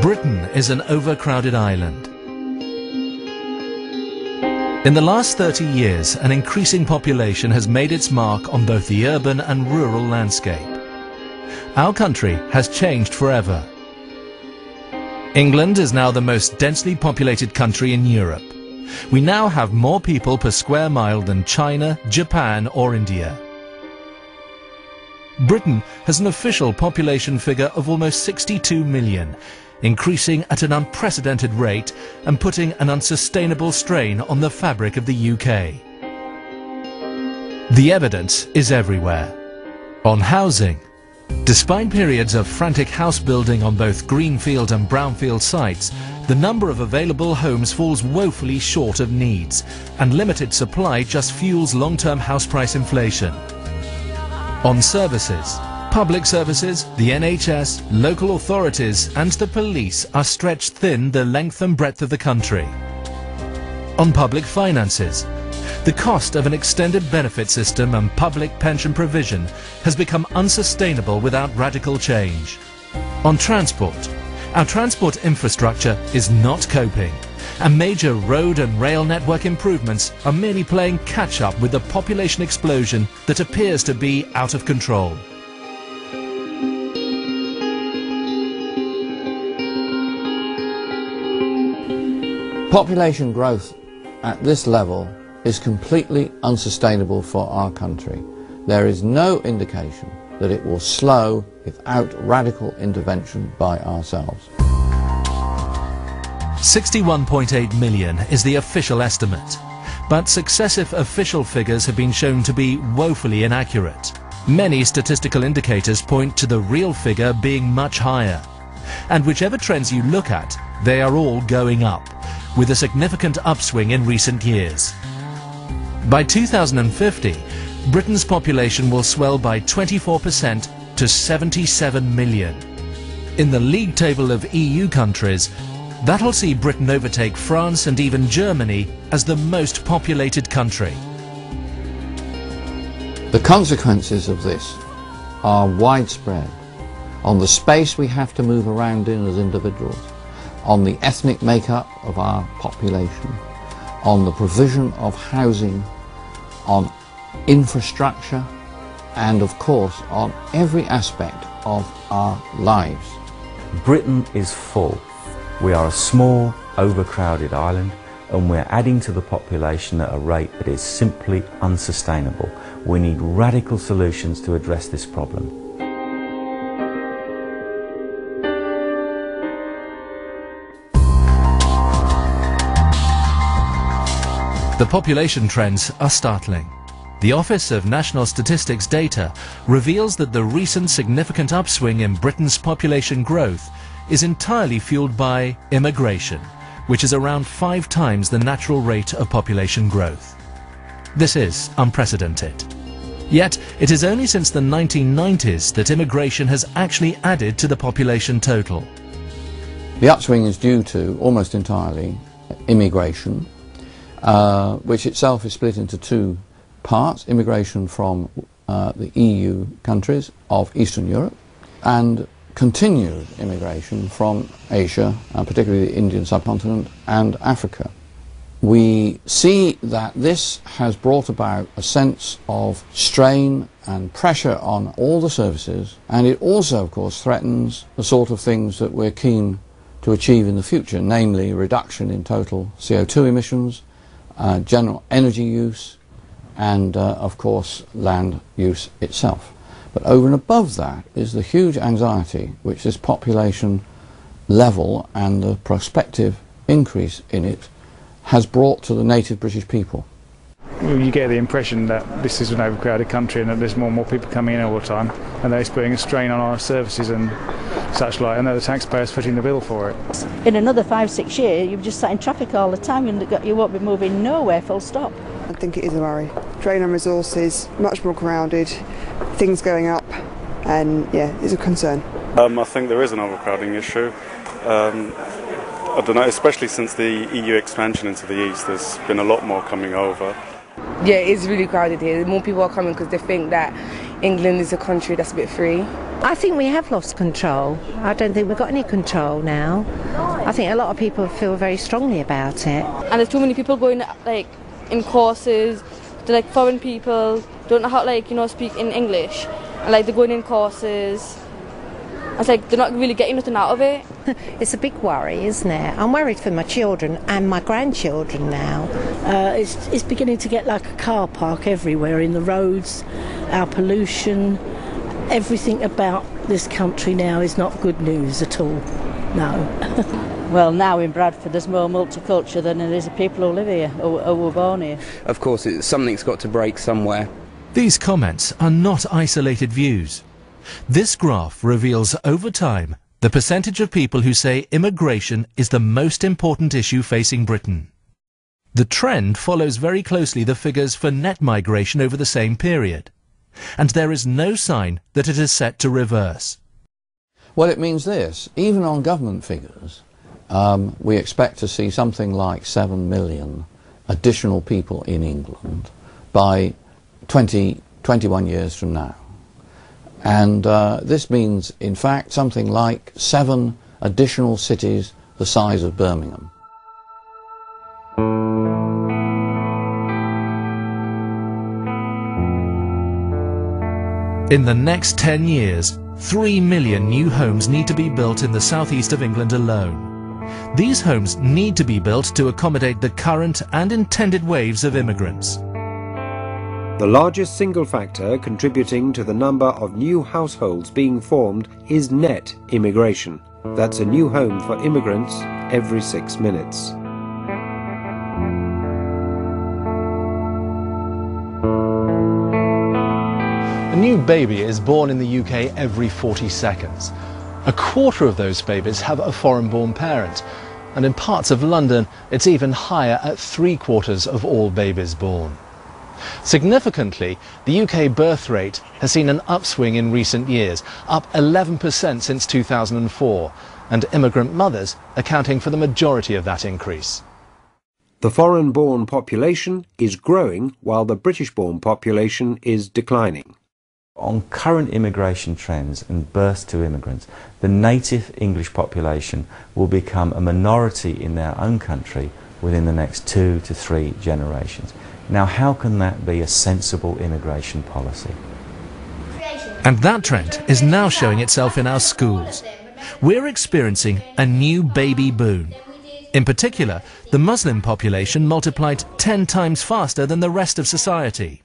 Britain is an overcrowded island. In the last 30 years, an increasing population has made its mark on both the urban and rural landscape. Our country has changed forever. England is now the most densely populated country in Europe. We now have more people per square mile than China, Japan or India. Britain has an official population figure of almost 62 million, increasing at an unprecedented rate and putting an unsustainable strain on the fabric of the UK. The evidence is everywhere. On housing, despite periods of frantic house building on both greenfield and brownfield sites, the number of available homes falls woefully short of needs, and limited supply just fuels long-term house price inflation. On services, public services, the NHS, local authorities and the police are stretched thin the length and breadth of the country. On public finances, the cost of an extended benefit system and public pension provision has become unsustainable without radical change. On transport, our transport infrastructure is not coping, and major road and rail network improvements are merely playing catch-up with the population explosion that appears to be out of control. Population growth at this level is completely unsustainable for our country. There is no indication that it will slow without radical intervention by ourselves. 61.8 million is the official estimate, but successive official figures have been shown to be woefully inaccurate. Many statistical indicators point to the real figure being much higher, and whichever trends you look at, they are all going up, with a significant upswing in recent years. By 2050, Britain's population will swell by 24% to 77 million. In the league table of EU countries, that'll see Britain overtake France and even Germany as the most populated country. The consequences of this are widespread on the space we have to move around in as individuals, on the ethnic makeup of our population, on the provision of housing, on infrastructure, and of course on every aspect of our lives. Britain is full. We are a small, overcrowded island, and we're adding to the population at a rate that is simply unsustainable. We need radical solutions to address this problem. The population trends are startling. The Office of National Statistics data reveals that the recent significant upswing in Britain's population growth is entirely fueled by immigration, which is around 5 times the natural rate of population growth. This is unprecedented. Yet, it is only since the 1990s that immigration has actually added to the population total. The upswing is due to, almost entirely, immigration, which itself is split into 2 parts: immigration from the EU countries of Eastern Europe and continued immigration from Asia, particularly the Indian subcontinent and Africa. We see that this has brought about a sense of strain and pressure on all the services, and it also, of course, threatens the sort of things that we're keen to achieve in the future, namely reduction in total CO2 emissions, general energy use, and of course land use itself. But over and above that is the huge anxiety which this population level and the prospective increase in it has brought to the native British people. You get the impression that this is an overcrowded country and that there's more and more people coming in all the time, and that it's putting a strain on our services and such like, and that the taxpayers footing the bill for it. In another 5-6 years, you've just sat in traffic all the time and you won't be moving nowhere, full stop. I think it is a worry. Drain on resources, much more crowded, things going up, and yeah, it's a concern. I think there is an overcrowding issue. I don't know, especially since the EU expansion into the east, there's been a lot more coming over. Yeah, it's really crowded here. More people are coming because they think that England is a country that's a bit free. I think we have lost control. I don't think we've got any control now. I think a lot of people feel very strongly about it. And there's too many people going like in courses, to like foreign people, don't know how to speak in English, and like they're going in courses. It's like they're not really getting nothing out of it. It's a big worry, isn't it? I'm worried for my children and my grandchildren now. It's beginning to get like a car park everywhere in the roads, our pollution, everything about this country now is not good news at all, no. Well, now in Bradford there's more multicultural than there is of people who live here, who were born here. Of course, something's got to break somewhere. These comments are not isolated views. This graph reveals over time the percentage of people who say immigration is the most important issue facing Britain. The trend follows very closely the figures for net migration over the same period, and there is no sign that it is set to reverse. Well, it means this: even on government figures, we expect to see something like 7 million additional people in England by 21 years from now. And this means, in fact, something like 7 additional cities the size of Birmingham. In the next 10 years, 3 million new homes need to be built in the southeast of England alone. These homes need to be built to accommodate the current and intended waves of immigrants. The largest single factor contributing to the number of new households being formed is net immigration. That's a new home for immigrants every 6 minutes. A new baby is born in the UK every 40 seconds. A quarter of those babies have a foreign-born parent, and in parts of London it's even higher at 3/4 of all babies born. Significantly, the UK birth rate has seen an upswing in recent years, up 11% since 2004, and immigrant mothers accounting for the majority of that increase. The foreign-born population is growing while the British-born population is declining. On current immigration trends and births to immigrants, the native English population will become a minority in their own country within the next 2 to 3 generations. Now, how can that be a sensible immigration policy? And that trend is now showing itself in our schools. We're experiencing a new baby boom. In particular, the Muslim population multiplied 10 times faster than the rest of society.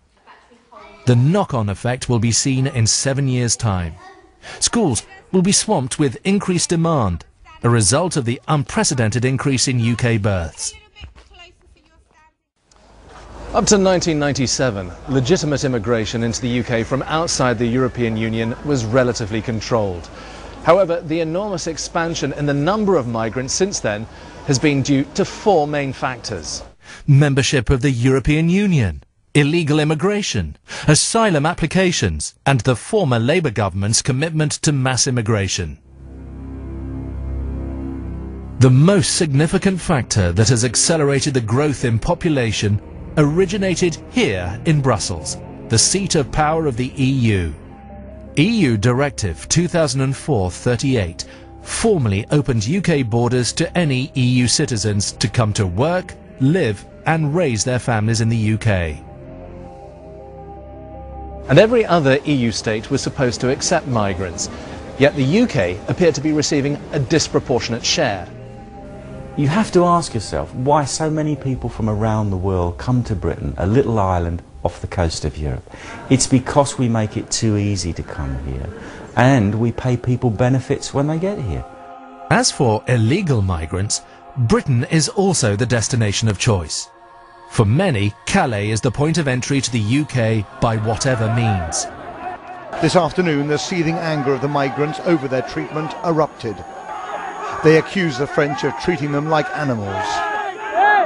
The knock-on effect will be seen in 7 years' time. Schools will be swamped with increased demand, a result of the unprecedented increase in UK births. Up to 1997, legitimate immigration into the UK from outside the European Union was relatively controlled. However, the enormous expansion in the number of migrants since then has been due to 4 main factors. Membership of the European Union, illegal immigration, asylum applications, and the former Labour government's commitment to mass immigration. The most significant factor that has accelerated the growth in population originated here in Brussels, the seat of power of the EU. EU Directive 2004-38 formally opened UK borders to any EU citizens to come to work, live and raise their families in the UK. And every other EU state was supposed to accept migrants, yet the UK appeared to be receiving a disproportionate share. You have to ask yourself why so many people from around the world come to Britain, a little island off the coast of Europe. It's because we make it too easy to come here, and we pay people benefits when they get here. As for illegal migrants, Britain is also the destination of choice. For many, Calais is the point of entry to the UK by whatever means. This afternoon, the seething anger of the migrants over their treatment erupted. They accuse the French of treating them like animals.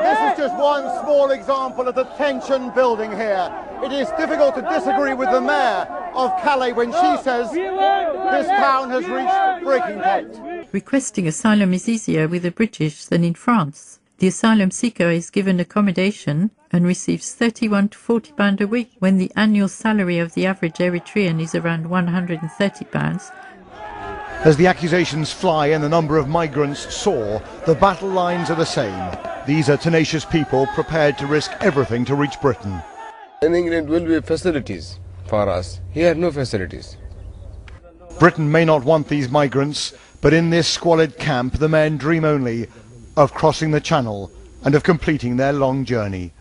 This is just one small example of the tension building here. It is difficult to disagree with the mayor of Calais when she says this town has reached breaking point. Requesting asylum is easier with the British than in France. The asylum seeker is given accommodation and receives £31 to £40 a week when the annual salary of the average Eritrean is around £130. As the accusations fly and the number of migrants soar, the battle lines are the same. These are tenacious people prepared to risk everything to reach Britain. In England will be facilities for us. Here no facilities. Britain may not want these migrants, but in this squalid camp the men dream only of crossing the Channel and of completing their long journey.